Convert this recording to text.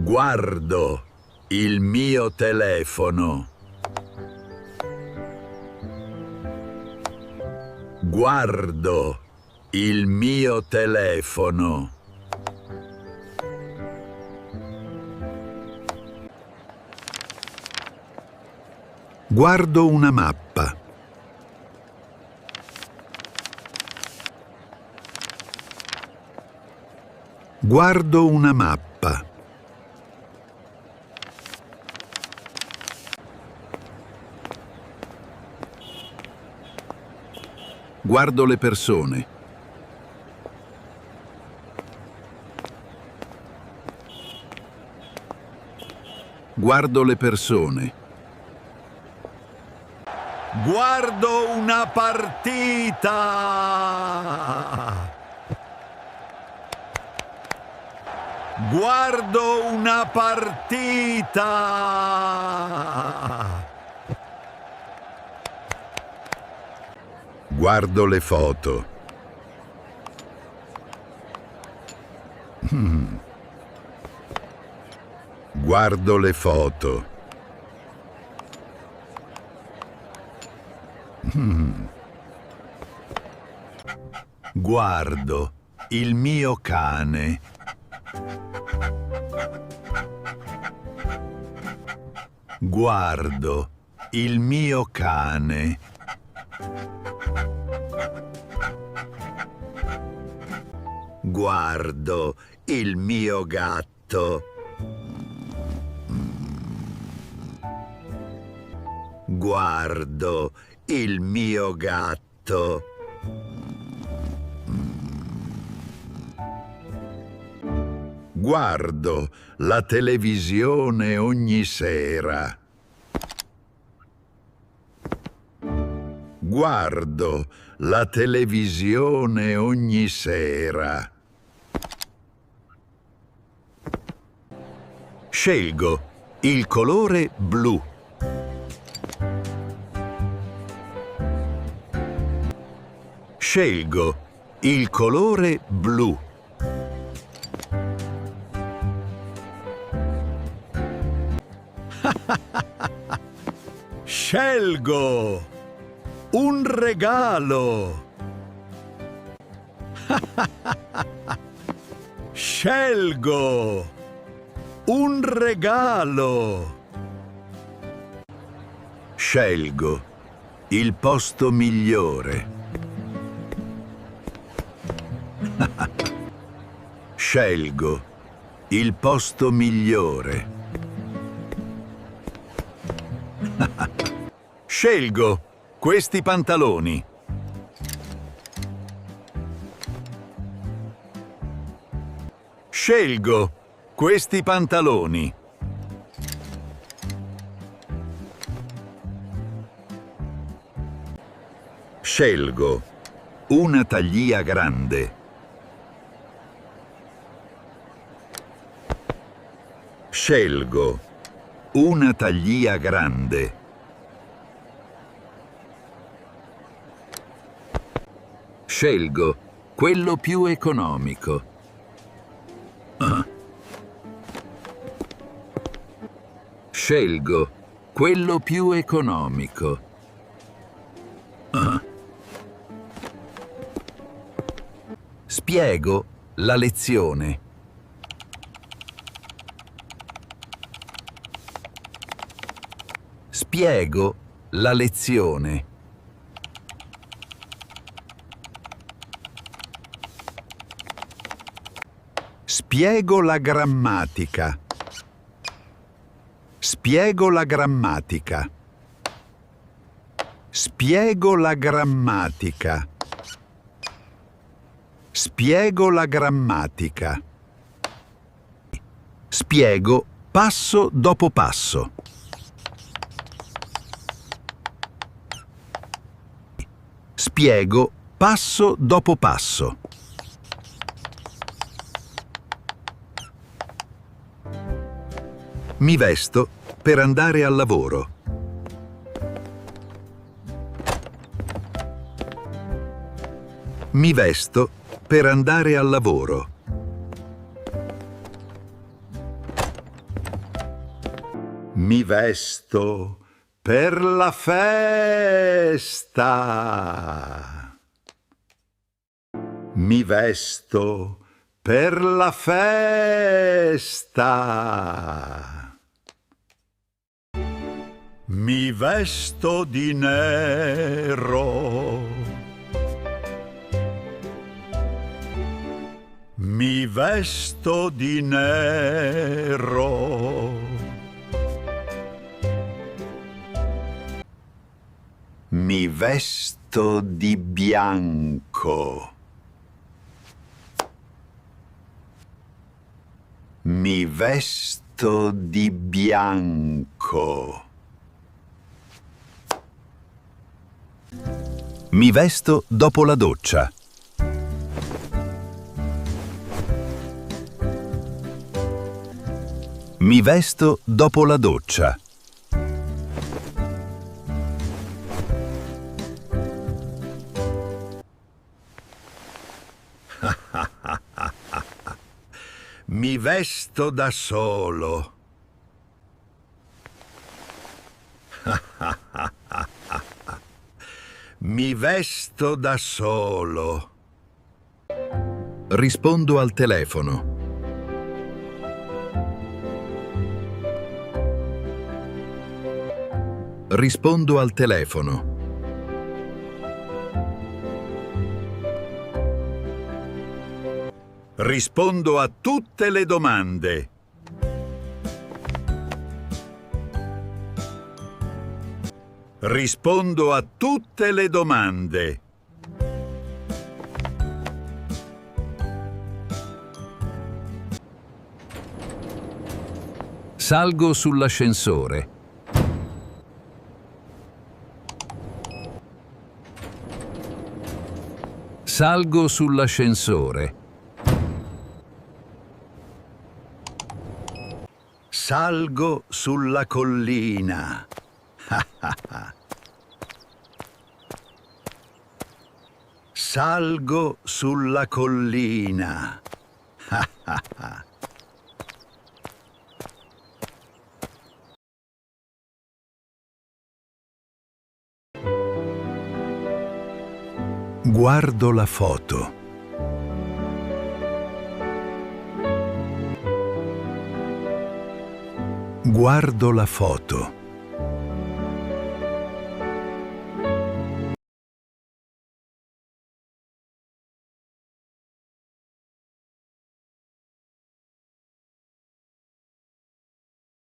Guardo il mio telefono. Guardo il mio telefono. Guardo una mappa. Guardo una mappa. Guardo le persone. Guardo le persone. Guardo una partita! Guardo una partita! Guardo le foto. Guardo le foto. Guardo il mio cane. Guardo il mio cane. Guardo il mio gatto. Guardo il mio gatto. Guardo la televisione ogni sera. Guardo la televisione ogni sera. Scelgo il colore blu. Scelgo il colore blu. Scelgo un regalo. Scelgo un regalo. Scelgo il posto migliore. Scelgo il posto migliore. Scelgo questi pantaloni. Scelgo questi pantaloni. Scelgo una taglia grande. Scelgo una taglia grande. Scelgo quello più economico. Scelgo quello più economico. Spiego la lezione. Spiego la lezione. Spiego la grammatica. Spiego la grammatica. Spiego la grammatica. Spiego la grammatica. Spiego passo dopo passo. Spiego passo dopo passo. Mi vesto per andare al lavoro. Mi vesto per andare al lavoro. Mi vesto per la festa. Mi vesto per la festa. Mi vesto di nero. Mi vesto di nero. Mi vesto di bianco. Mi vesto di bianco. Mi vesto dopo la doccia. Mi vesto dopo la doccia. Mi vesto da solo. Mi vesto da solo. Rispondo al telefono. Rispondo al telefono. Rispondo a tutte le domande. Rispondo a tutte le domande. Salgo sull'ascensore. Salgo sull'ascensore. Salgo sulla collina. Salgo sulla collina. Guardo la foto. Guardo la foto.